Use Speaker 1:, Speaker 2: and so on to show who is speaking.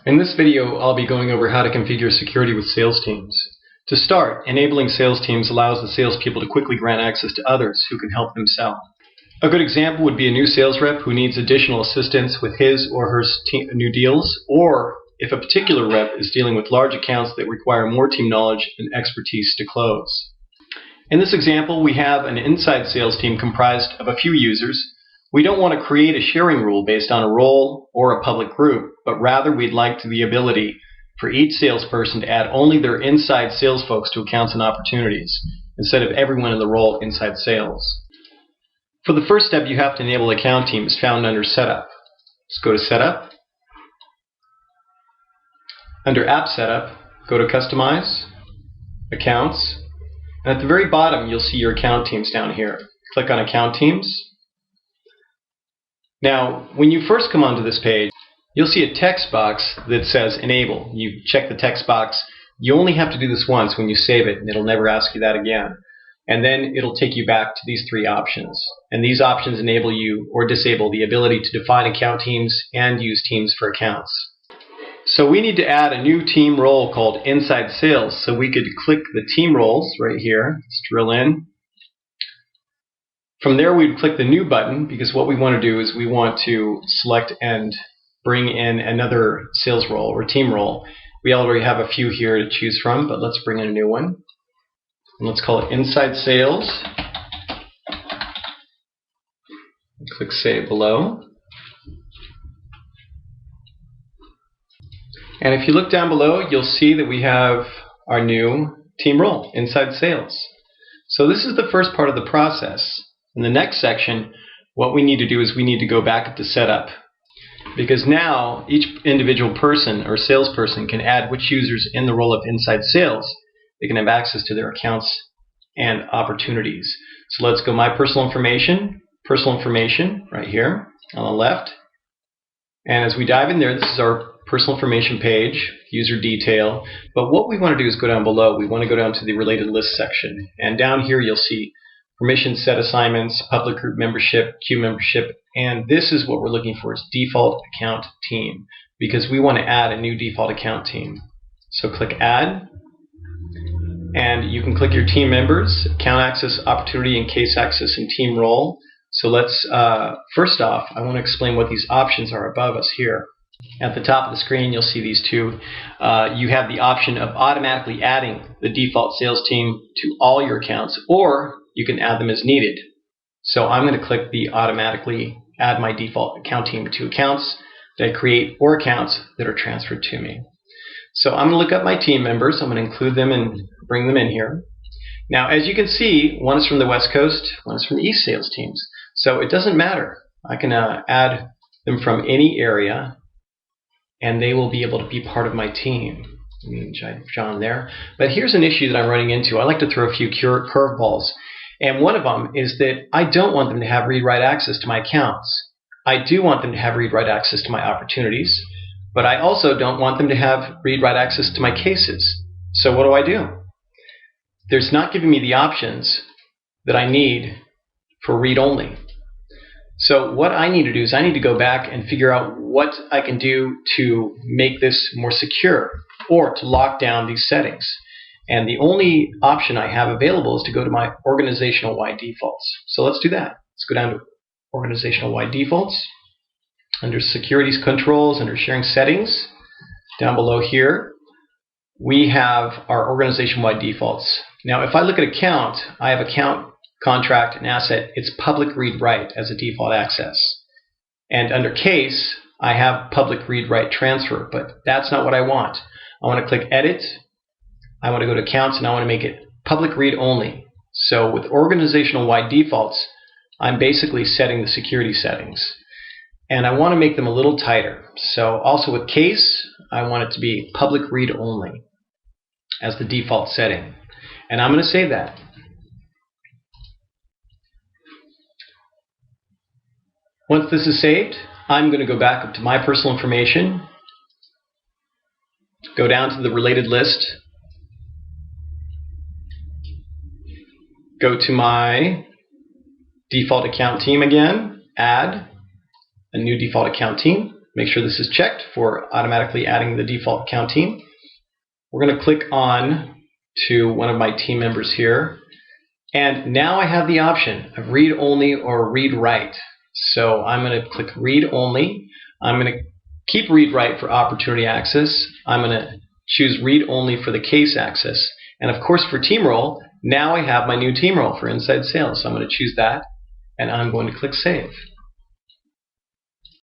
Speaker 1: In this video, I'll be going over how to configure security with sales teams. To start, enabling sales teams allows the salespeople to quickly grant access to others who can help them sell. A good example would be a new sales rep who needs additional assistance with his or her new deals, or if a particular rep is dealing with large accounts that require more team knowledge and expertise to close. In this example, we have an inside sales team comprised of a few users. We don't want to create a sharing rule based on a role or a public group, but rather we'd like the ability for each salesperson to add only their inside sales folks to accounts and opportunities, instead of everyone in the role inside sales. For the first step, you have to enable account teams found under Setup. Let's go to Setup. Under App Setup, go to Customize, Accounts, and at the very bottom you'll see your account teams down here. Click on Account Teams. Now, when you first come onto this page, you'll see a text box that says Enable. You check the text box. You only have to do this once when you save it, and it'll never ask you that again. And then it'll take you back to these three options. And these options enable you or disable the ability to define account teams and use teams for accounts. So we need to add a new team role called Inside Sales. So we could click the team roles right here. Let's drill in. From there, we'd click the New button, because what we want to do is we want to select and bring in another sales role or team role. We already have a few here to choose from, but let's bring in a new one. And let's call it Inside Sales. Click Save below. And if you look down below, you'll see that we have our new team role, Inside Sales. So this is the first part of the process. In the next section, what we need to do is we need to go back up to Setup, because now each individual person or salesperson can add which users in the role of Inside Sales. They can have access to their accounts and opportunities. So let's go My Personal Information right here on the left. And as we dive in there, this is our personal information page, user detail. But what we want to do is go down below. We want to go down to the related list section. And down here you'll see permission set assignments, public group membership, queue membership, and this is what we're looking for, is default account team, because we want to add a new default account team. So click Add, and you can click your team members, account access, opportunity, and case access, and team role. So let's, first off, I want to explain what these options are above us here. At the top of the screen, you'll see these two. You have the option of automatically adding the default sales team to all your accounts, or you can add them as needed. So I'm going to click the automatically add my default account team to accounts that I create or accounts that are transferred to me. So I'm going to look up my team members. I'm going to include them and bring them in here. Now, as you can see, one is from the West Coast, one is from the East sales teams. So it doesn't matter. I can add them from any area, and they will be able to be part of my team. Let me John there. But here's an issue that I'm running into. I like to throw a few curveballs. And one of them is that I don't want them to have read-write access to my accounts. I do want them to have read-write access to my opportunities, but I also don't want them to have read-write access to my cases. So what do? There's not giving me the options that I need for read-only. So what I need to do is I need to go back and figure out what I can do to make this more secure or to lock down these settings. And the only option I have available is to go to my organizational-wide defaults. So let's do that. Let's go down to organizational-wide defaults. Under securities controls, under sharing settings, down below here, we have our organization-wide defaults. Now, if I look at account, I have account, contract, and asset. It's public read-write as a default access. And under case, I have public read-write transfer, but that's not what I want. I want to click Edit. I want to go to accounts, and I want to make it public read only. So with organizational-wide defaults, I'm basically setting the security settings. And I want to make them a little tighter. So also with case, I want it to be public read only as the default setting. And I'm going to save that. Once this is saved, I'm going to go back up to My Personal Information, go down to the related list, go to my default account team again, add a new default account team. make sure this is checked for automatically adding the default account team. We're going to click on to one of my team members here. And now I have the option of read only or read write. So I'm going to click read only. I'm going to keep read write for opportunity access. I'm going to choose read only for the case access. And of course for team role, now I have my new team role for inside sales. So I'm going to choose that and I'm going to click save.